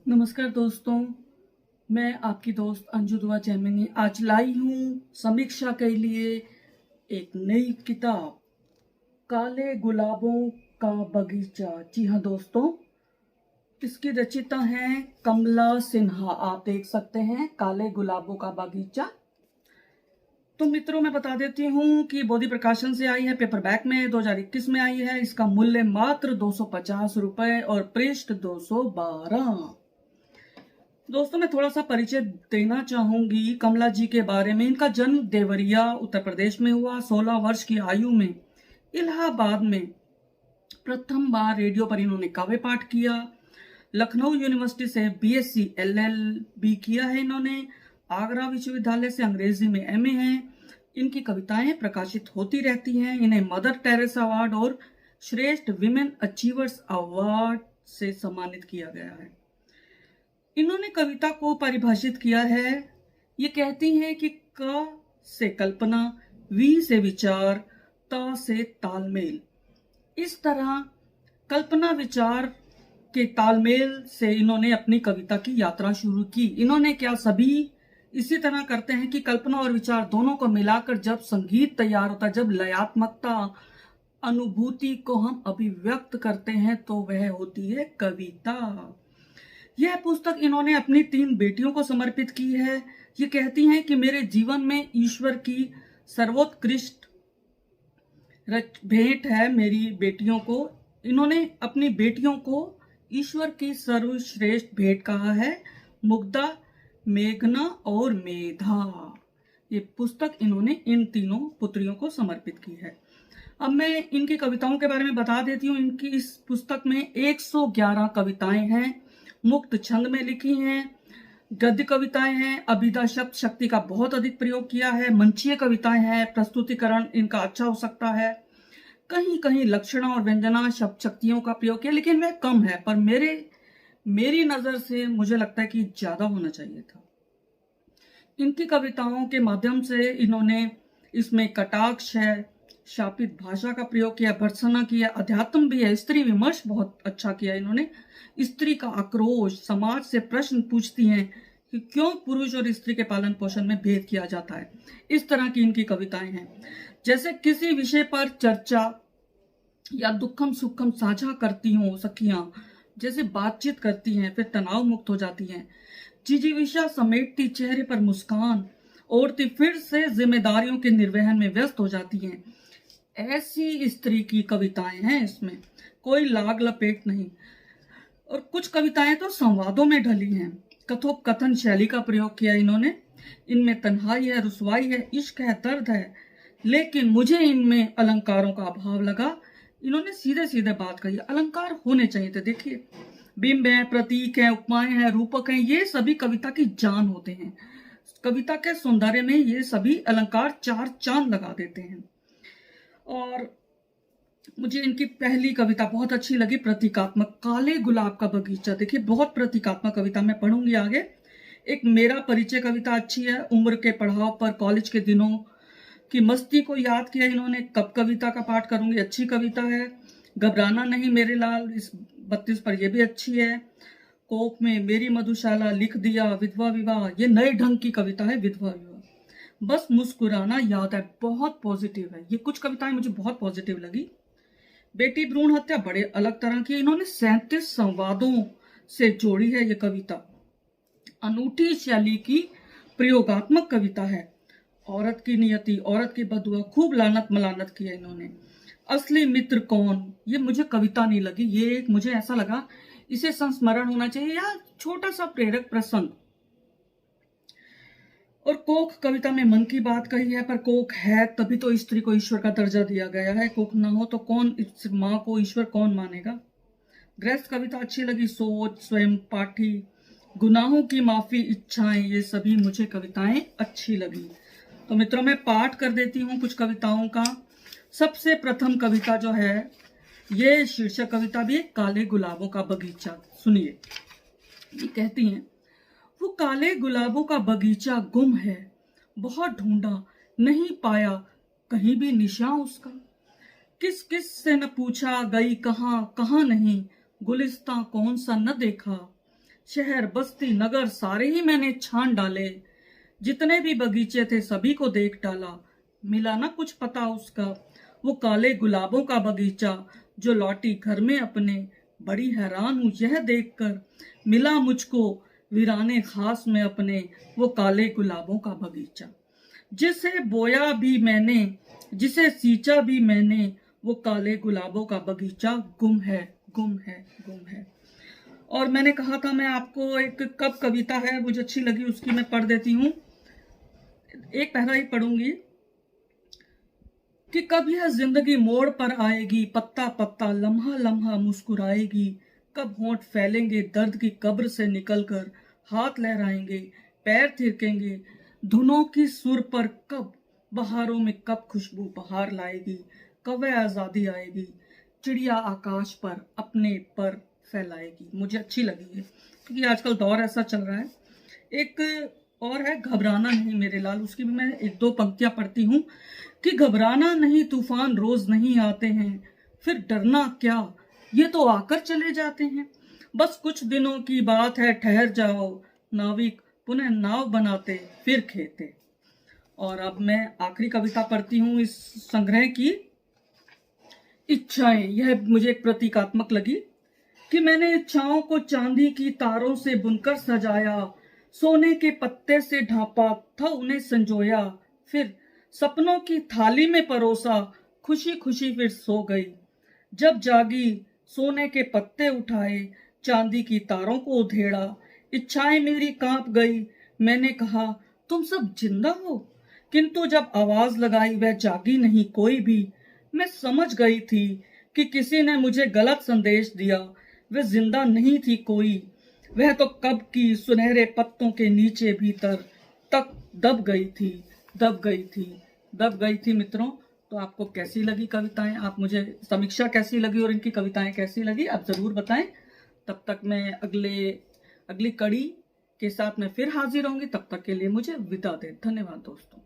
नमस्कार दोस्तों, मैं आपकी दोस्त अंजू दुआ जैमिनी आज लाई हूँ समीक्षा के लिए एक नई किताब काले गुलाबों का बगीचा। जी हाँ दोस्तों, इसकी रचयिता हैं कमला सिन्हा। आप देख सकते हैं काले गुलाबों का बगीचा। तो मित्रों, मैं बता देती हूँ कि बोधि प्रकाशन से आई है, पेपरबैक में 2021 में आई है। इसका मूल्य मात्र 250 रुपए और पृष्ठ 212। दोस्तों, मैं थोड़ा सा परिचय देना चाहूंगी कमला जी के बारे में। इनका जन्म देवरिया उत्तर प्रदेश में हुआ। 16 वर्ष की आयु में इलाहाबाद में प्रथम बार रेडियो पर इन्होंने काव्य पाठ किया। लखनऊ यूनिवर्सिटी से बीएससी एलएलबी किया है इन्होंने। आगरा विश्वविद्यालय से अंग्रेजी में एमए है। इनकी कविताएं प्रकाशित होती रहती हैं। इन्हें मदर टेरेसा अवार्ड और श्रेष्ठ विमेन अचीवर्स अवार्ड से सम्मानित किया गया है। इन्होंने कविता को परिभाषित किया है। ये कहती हैं कि क से कल्पना, वी से विचार, त से तालमेल। इस तरह कल्पना विचार के तालमेल से इन्होंने अपनी कविता की यात्रा शुरू की। इन्होंने क्या सभी इसी तरह करते हैं कि कल्पना और विचार दोनों को मिलाकर जब संगीत तैयार होता है, जब लयात्मकता अनुभूति को हम अभिव्यक्त करते हैं, तो वह होती है कविता। यह पुस्तक इन्होंने अपनी 3 बेटियों को समर्पित की है। ये कहती हैं कि मेरे जीवन में ईश्वर की सर्वोत्कृष्ट भेंट है मेरी बेटियों को। इन्होंने अपनी बेटियों को ईश्वर की सर्वश्रेष्ठ भेंट कहा है, मुग्धा, मेघना और मेधा। ये पुस्तक इन्होंने इन तीनों पुत्रियों को समर्पित की है। अब मैं इनकी कविताओं के बारे में बता देती हूँ। इनकी इस पुस्तक में 111 कविताएं हैं। मुक्त छंद में लिखी हैं, गद्य कविताएं हैं। अभिधा शब्द शक्ति का बहुत अधिक प्रयोग किया है। मंचीय कविताएं हैं। प्रस्तुतिकरण इनका अच्छा हो सकता है। कहीं कहीं लक्षणा और व्यंजना शब्द शक्तियों का प्रयोग किया, लेकिन वह कम है। पर मेरी नजर से मुझे लगता है कि ज्यादा होना चाहिए था। इनकी कविताओं के माध्यम से इन्होंने इसमें कटाक्ष है, शापित भाषा का प्रयोग किया, भर्त्सना किया, अध्यात्म भी है, स्त्री विमर्श बहुत अच्छा किया इन्होंने। स्त्री का आक्रोश, समाज से प्रश्न पूछती हैं कि क्यों पुरुष और स्त्री के पालन पोषण में भेद किया जाता है। इस तरह की इनकी कविताएं हैं। जैसे किसी विषय पर चर्चा या दुखम सुखम साझा करती हूँ सखियां, जैसे बातचीत करती हैं, फिर तनाव मुक्त हो जाती हैं। जिजीविषा समेटती चेहरे पर मुस्कान ओढ़ती, फिर से जिम्मेदारियों के निर्वहन में व्यस्त हो जाती हैं। ऐसी स्त्री की कविताएं हैं इसमें, कोई लाग लपेट नहीं। और कुछ कविताएं तो संवादों में ढली हैं। कथोपकथन शैली का प्रयोग किया इन्होंने। इनमें तन्हाई है, रुसवाई है, इश्क है, दर्द है, लेकिन मुझे इनमें अलंकारों का अभाव लगा। इन्होंने सीधे सीधे बात कही, अलंकार होने चाहिए थे। देखिए, बिंब है, प्रतीक है, उपमाएं हैं, रूपक हैं, ये सभी कविता की जान होते हैं। कविता के सौंदर्य में ये सभी अलंकार 4 चांद लगा देते हैं। और मुझे इनकी पहली कविता बहुत अच्छी लगी, प्रतीकात्मक, काले गुलाब का बगीचा। देखिए, बहुत प्रतीकात्मक कविता, मैं पढ़ूंगी आगे। एक मेरा परिचय कविता अच्छी है। उम्र के पड़ाव पर कॉलेज के दिनों की मस्ती को याद किया इन्होंने। कब कविता का पाठ करूंगी, अच्छी कविता है। घबराना नहीं मेरे लाल, इस 32 पर यह भी अच्छी है। कोप में मेरी मधुशाला लिख दिया, विधवा विवाह, ये नए ढंग की कविता है, विधवा विवाह। बस मुस्कुराना याद है, बहुत पॉजिटिव है। ये कुछ कविताएं मुझे बहुत पॉजिटिव लगी। बेटी भ्रूण हत्या बड़े अलग तरह की, इन्होंने 37 संवादों से जोड़ी है ये कविता। अनूठी शैली की प्रयोगात्मक कविता है। औरत की नियति, औरत की बदुआ, खूब लानत मलानत किया इन्होंने। असली मित्र कौन, ये मुझे कविता नहीं लगी, ये एक मुझे ऐसा लगा इसे संस्मरण होना चाहिए या छोटा सा प्रेरक प्रसंग। और कोख कविता में मन की बात कही है, पर कोख है तभी तो स्त्री को ईश्वर का दर्जा दिया गया है। कोख ना हो तो कौन, इस माँ को ईश्वर कौन मानेगा। गृहस्थ कविता अच्छी लगी। सोच, स्वयं पाठी, गुनाहों की माफी, इच्छाएं, ये सभी मुझे कविताएं अच्छी लगी। तो मित्रों, मैं पाठ कर देती हूँ कुछ कविताओं का। सबसे प्रथम कविता जो है, ये शीर्षक कविता भी है, काले गुलाबों का बगीचा। सुनिए, ये कहती हैं, वो काले गुलाबों का बगीचा गुम है, बहुत ढूंढा नहीं पाया कहीं भी निशान उसका। किस किस से न पूछा, गई कहाँ कहाँ नहीं, गुलिस्तां कौन सा न देखा। शहर बस्ती नगर सारे ही मैंने छान डाले, जितने भी बगीचे थे सभी को देख डाला, मिला ना कुछ पता उसका, वो काले गुलाबों का बगीचा जो लौटी घर में अपने, बड़ी हैरान हूँ यह देखकर, मिला मुझको वीराने खास में अपने वो काले गुलाबों का बगीचा, जिसे बोया भी मैंने जिसे सींचा भी मैंने, वो काले गुलाबों का बगीचा गुम है गुम है गुम है। और मैंने कहा था मैं आपको एक कब कविता है मुझे अच्छी लगी उसकी मैं पढ़ देती हूँ, एक पैरा ही पढ़ूंगी कि कब यह जिंदगी मोड़ पर आएगी, पत्ता पत्ता लम्हा लम्हा मुस्कुराएगी, कब होंठ फैलेंगे दर्द की कब्र से निकलकर, हाथ लहराएंगे पैर थिरकेंगे धुनों की सुर पर, कब बहारों में कब खुशबू बहार लाएगी, कब आजादी आएगी, चिड़िया आकाश पर अपने पर फैलाएगी। मुझे अच्छी लगी है क्योंकि आजकल दौर ऐसा चल रहा है। एक और है घबराना नहीं मेरे लाल, उसकी भी मैं एक दो पंक्तियां पढ़ती हूँ कि घबराना नहीं तूफान रोज नहीं आते हैं, फिर डरना क्या ये तो आकर चले जाते हैं, बस कुछ दिनों की बात है ठहर जाओ, नाविक पुनः नाव बनाते फिर खेते। और अब मैं आखिरी कविता पढ़ती हूँ इस संग्रह की, इच्छाएं। यह मुझे एक प्रतीकात्मक लगी कि मैंने इच्छाओं को चांदी की तारों से बुनकर सजाया, सोने के पत्ते से ढांपा था उन्हें संजोया, फिर सपनों की थाली में परोसा, खुशी खुशी फिर सो गई, जब जागी सोने के पत्ते उठाए, चांदी की तारों को उधेड़ा, इच्छाएं मेरी कांप गई, मैंने कहा तुम सब जिंदा हो, किंतु जब आवाज लगाई वह जागी नहीं कोई भी, मैं समझ गई थी कि किसी ने मुझे गलत संदेश दिया, वह जिंदा नहीं थी कोई, वह तो कब की सुनहरे पत्तों के नीचे भीतर तक दब गई थी दब गई थी दब गई थी। मित्रों, तो आपको कैसी लगी कविताएं, आप मुझे समीक्षा कैसी लगी और इनकी कविताएं कैसी लगी आप जरूर बताएं। तब तक मैं अगली कड़ी के साथ मैं फिर हाजिर होंगी, तब तक के लिए मुझे विदा दें। धन्यवाद दोस्तों।